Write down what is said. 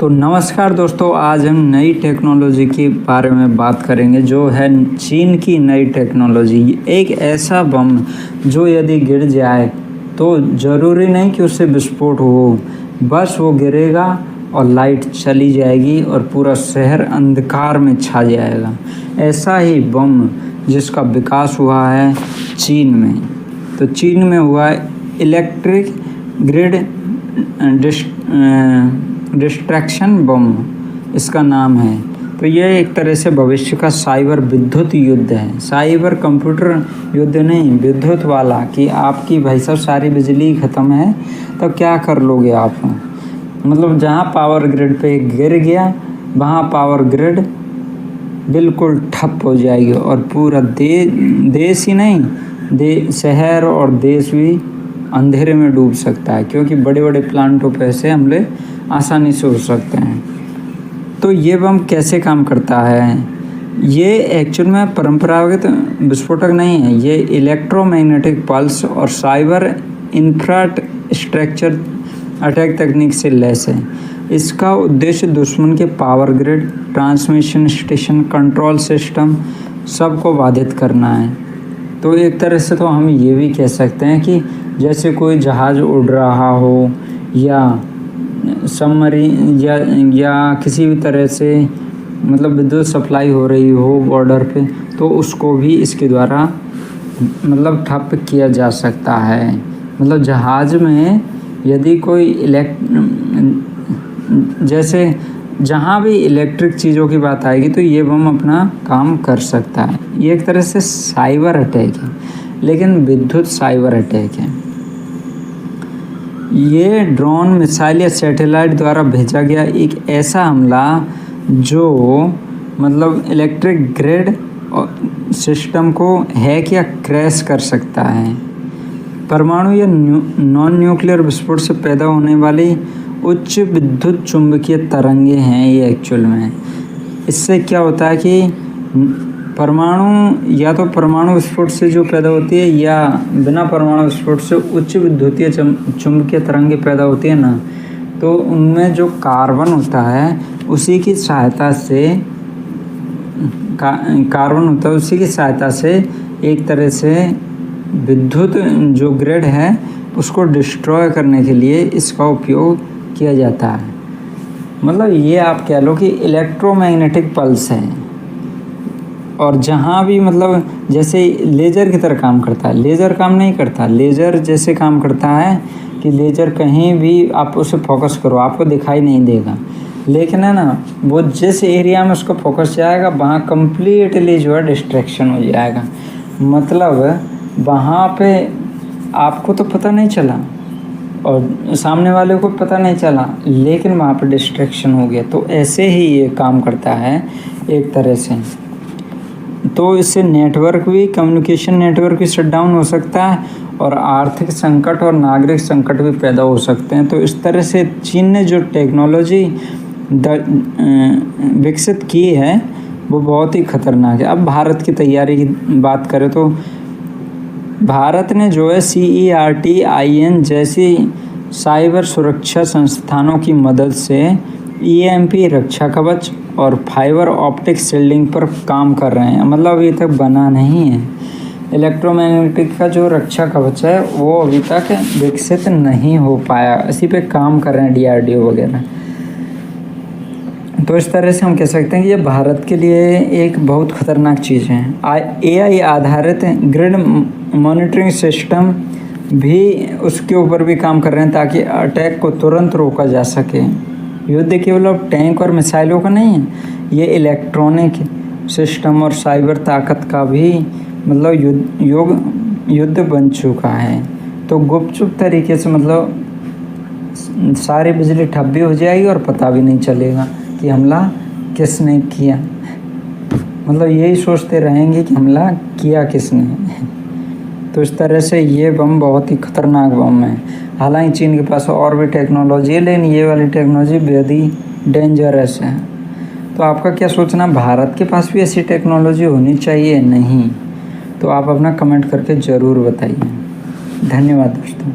तो नमस्कार दोस्तों, आज हम नई टेक्नोलॉजी के बारे में बात करेंगे जो है चीन की नई टेक्नोलॉजी। एक ऐसा बम जो यदि गिर जाए तो ज़रूरी नहीं कि उससे विस्फोट हो, बस वो गिरेगा और लाइट चली जाएगी और पूरा शहर अंधकार में छा जाएगा। ऐसा ही बम जिसका विकास हुआ है चीन में। तो चीन में हुआ है इलेक्ट्रिक ग्रिड डिस्ट्रैक्शन बम, इसका नाम है। तो ये एक तरह से भविष्य का साइबर विद्युत युद्ध है। साइबर कंप्यूटर युद्ध नहीं, विद्युत वाला, कि आपकी भाई साहब सारी बिजली ख़त्म है तो क्या कर लोगे आप। मतलब जहाँ पावर ग्रिड पे गिर गया वहाँ पावर ग्रिड बिल्कुल ठप हो जाएगी और पूरा देश ही नहीं, शहर और देश भी अंधेरे में डूब सकता है, क्योंकि बड़े बड़े प्लांटों पे ऐसे हमले आसानी से हो सकते हैं। तो ये बम कैसे काम करता है? ये एक्चुअल में परंपरागत विस्फोटक नहीं है, ये इलेक्ट्रोमैग्नेटिक पल्स और साइबर इंफ्रास्ट्रक्चर अटैक तकनीक से लैस है। इसका उद्देश्य दुश्मन के power grid, transmission station, control system सबको बाधित करना है। तो एक तरह से तो हम ये भी कह सकते हैं कि जैसे कोई जहाज़ उड़ रहा हो या सबमरीन या किसी भी तरह से मतलब विद्युत सप्लाई हो रही हो बॉर्डर पे, तो उसको भी इसके द्वारा मतलब ठप किया जा सकता है। मतलब जहाज़ में यदि कोई जैसे जहाँ भी इलेक्ट्रिक चीज़ों की बात आएगी तो ये बम अपना काम कर सकता है। ये एक तरह से साइबर अटैक है, लेकिन विद्युत साइबर अटैक है। ये ड्रोन, मिसाइल या सैटेलाइट द्वारा भेजा गया एक ऐसा हमला जो मतलब इलेक्ट्रिक ग्रिड सिस्टम को हैक या क्रैश कर सकता है। परमाणु या नॉन न्यूक्लियर विस्फोट से पैदा होने वाली उच्च विद्युत चुंबकीय तरंगे हैं ये एक्चुअल में। इससे क्या होता है कि परमाणु या तो परमाणु विस्फोट से जो पैदा होती है या बिना परमाणु विस्फोट से उच्च विद्युतीय चुंबकीय तरंगे पैदा होती है ना, तो उनमें जो कार्बन होता है उसी की सहायता से एक तरह से विद्युत जो ग्रिड है उसको डिस्ट्रॉय करने के लिए इसका उपयोग किया जाता है। मतलब ये आप कह लो कि इलेक्ट्रोमैग्नेटिक पल्स है। और जहाँ भी मतलब जैसे लेज़र की तरह काम करता है, लेज़र काम नहीं करता, लेज़र जैसे काम करता है कि लेज़र कहीं भी आप उसे फोकस करो आपको दिखाई नहीं देगा, लेकिन है ना वो जिस एरिया में उसका फोकस जाएगा वहाँ कम्प्लीटली जो है डिस्ट्रैक्शन हो जाएगा। मतलब वहाँ पे आपको तो पता नहीं चला और सामने वाले को पता नहीं चला, लेकिन वहाँ पे डिस्ट्रैक्शन हो गया। तो ऐसे ही ये काम करता है एक तरह से। तो इससे नेटवर्क भी, कम्युनिकेशन नेटवर्क भी शट डाउन हो सकता है और आर्थिक संकट और नागरिक संकट भी पैदा हो सकते हैं। तो इस तरह से चीन ने जो टेक्नोलॉजी विकसित की है वो बहुत ही खतरनाक है। अब भारत की तैयारी की बात करें तो भारत ने जो है CERT-IN जैसी साइबर सुरक्षा संस्थानों की मदद से EMP रक्षा कवच और फाइबर ऑप्टिक शील्डिंग पर काम कर रहे हैं। मतलब अभी तक बना नहीं है। इलेक्ट्रोमैग्नेटिक का जो रक्षा कवच है वो अभी तक विकसित नहीं हो पाया, इसी पे काम कर रहे हैं DRDO वगैरह। तो इस तरह से हम कह सकते हैं कि ये भारत के लिए एक बहुत ख़तरनाक चीज़ है। AI आधारित ग्रिड मॉनिटरिंग सिस्टम भी उसके ऊपर भी काम कर रहे हैं ताकि अटैक को तुरंत रोका जा सके। युद्ध केवल अब टैंक और मिसाइलों का नहीं है, ये इलेक्ट्रॉनिक सिस्टम और साइबर ताकत का भी मतलब युद्ध बन चुका है। तो गुपचुप तरीके से मतलब सारी बिजली ठप भी हो जाएगी और पता भी नहीं चलेगा कि हमला किसने किया। मतलब यही सोचते रहेंगे कि हमला किया किसने। तो इस तरह से ये बम बहुत ही ख़तरनाक बम है। हालांकि चीन के पास और भी टेक्नोलॉजी है, लेकिन ये वाली टेक्नोलॉजी बेहद ही डेंजरस है। तो आपका क्या सोचना, भारत के पास भी ऐसी टेक्नोलॉजी होनी चाहिए? नहीं? तो आप अपना कमेंट करके ज़रूर बताइए। धन्यवाद दोस्तों।